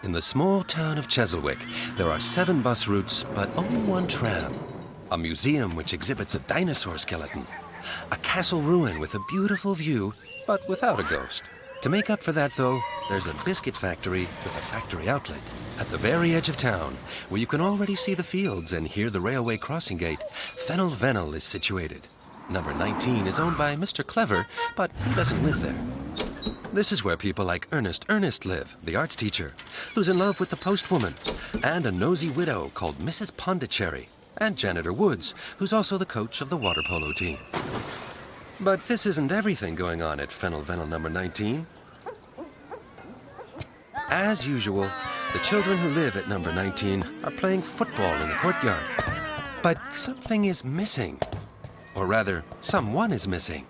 In the small town of Cheselweck, there are 7 bus routes, but only 1 tram. A museum which exhibits a dinosaur skeleton. A castle ruin with a beautiful view, but without a ghost. To make up for that, though, there's a biscuit factory with a factory outlet. At the very edge of town, where you can already see the fields and hear the railway crossing gate, Fennel Vennel is situated. Number 19 is owned by Mr. Clever, but he doesn't live there. This is where people like Ernest live, the arts teacher, who's in love with the postwoman, and a nosy widow called Mrs. Pondicherry, and Janitor Woods, who's also the coach of the water polo team. But this isn't everything going on at Fennel Vennel number 19. As usual, the children who live at number 19 are playing football in the courtyard. But something is missing. Or rather, someone is missing.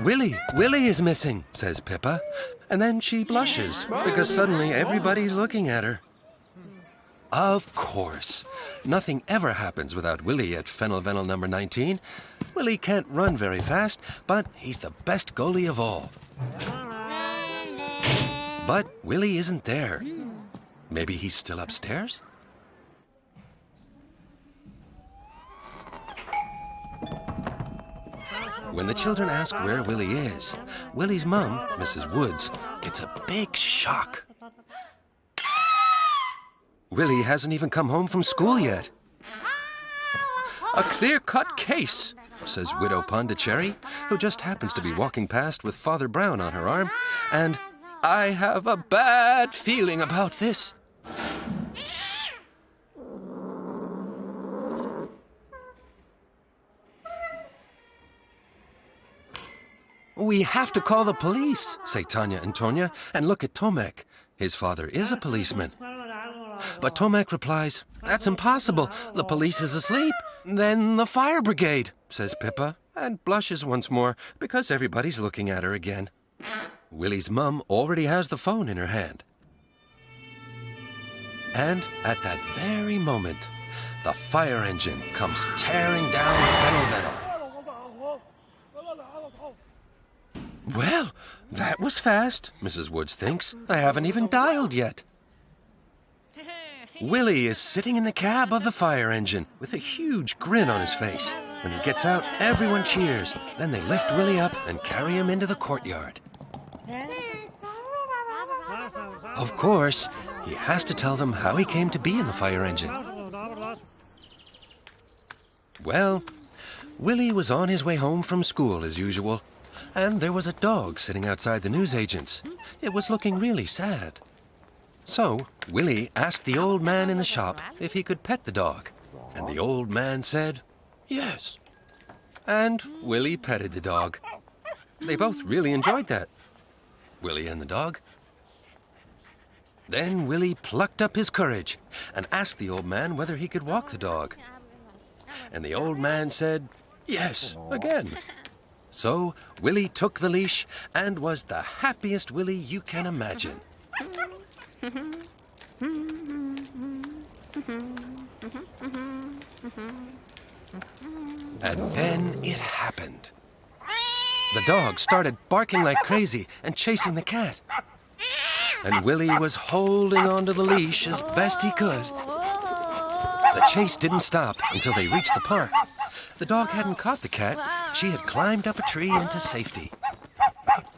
Willy is missing, says Pipa. And then she blushes, because suddenly everybody's looking at her. Of course. Nothing ever happens without Willy at Fennel Vennel number 19. Willy can't run very fast, but he's the best goalie of all. But Willy isn't there. Maybe he's still upstairs? When the children ask where Willy is, Willy's mum, Mrs. Woods, gets a big shock. Willy hasn't even come home from school yet. A clear-cut case, says Widow Pondicherry, who just happens to be walking past with Father Brown on her arm, and I have a bad feeling about this. We have to call the police, say Tanya and Tonya, and look at Tomek. His father is a policeman. But Tomek replies, that's impossible. The police is asleep. Then the fire brigade, says Pipa, and blushes once more because everybody's looking at her again. Willy's mum already has the phone in her hand. And at that very moment, the fire engine comes tearing down Fennel Vennel. Well, that was fast, Mrs. Woods thinks. I haven't even dialed yet. Willy is sitting in the cab of the fire engine with a huge grin on his face. When he gets out, everyone cheers. Then they lift Willy up and carry him into the courtyard. Of course, he has to tell them how he came to be in the fire engine. Well, Willy was on his way home from school as usual. And there was a dog sitting outside the newsagent's. It was looking really sad. So, Willy asked the old man in the shop if he could pet the dog. And the old man said, yes. And Willy petted the dog. They both really enjoyed that, Willy and the dog. Then Willy plucked up his courage and asked the old man whether he could walk the dog. And the old man said, yes, again. So, Willy took the leash and was the happiest Willy you can imagine. And then it happened. The dog started barking like crazy and chasing the cat. And Willy was holding onto the leash as best he could. The chase didn't stop until they reached the park. The dog hadn't caught the cat. She had climbed up a tree into safety.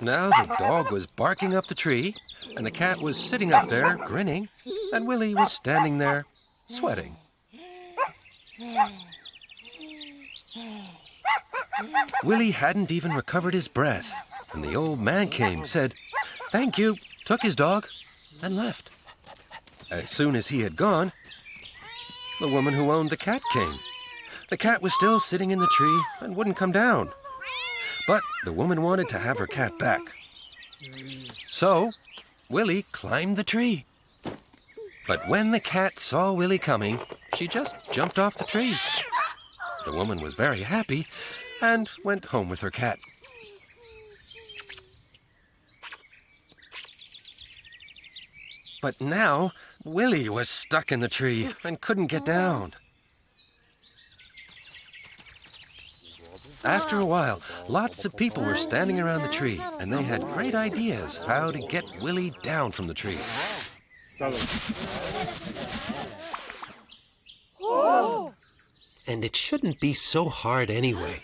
Now the dog was barking up the tree, and the cat was sitting up there, grinning, and Willy was standing there, sweating. Willy hadn't even recovered his breath, and the old man came, said, thank you, took his dog, and left. As soon as he had gone, the woman who owned the cat came. The cat was still sitting in the tree and wouldn't come down. But the woman wanted to have her cat back. So, Willy climbed the tree. But when the cat saw Willy coming, she just jumped off the tree. The woman was very happy and went home with her cat. But now, Willy was stuck in the tree and couldn't get down. After a while, lots of people were standing around the tree, and they had great ideas how to get Willy down from the tree. And it shouldn't be so hard anyway.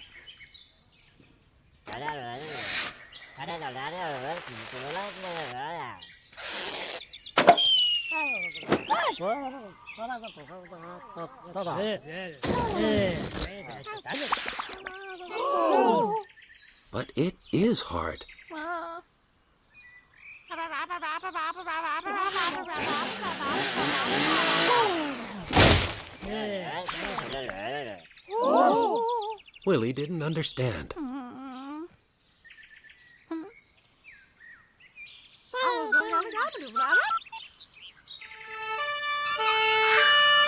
But it is hard. Willy didn't understand.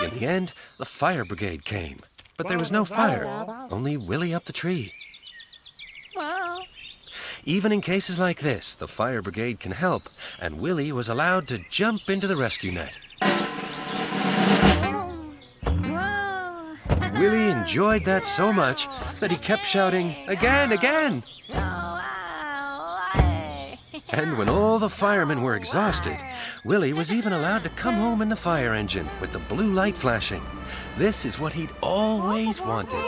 In the end, the fire brigade came. But there was no fire, only Willy up the tree. Even in cases like this, the fire brigade can help, and Willy was allowed to jump into the rescue net. Willy enjoyed that so much that he kept shouting, "Again, again!" And when all the firemen were exhausted, Willy was even allowed to come home in the fire engine with the blue light flashing. This is what he'd always wanted.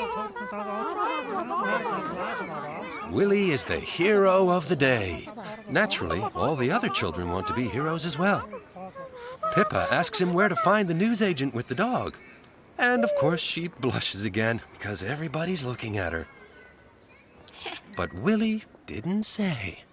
Willy is the hero of the day. Naturally, all the other children want to be heroes as well. Pipa asks him where to find the newsagent with the dog. And of course she blushes again because everybody's looking at her. But Willy didn't say.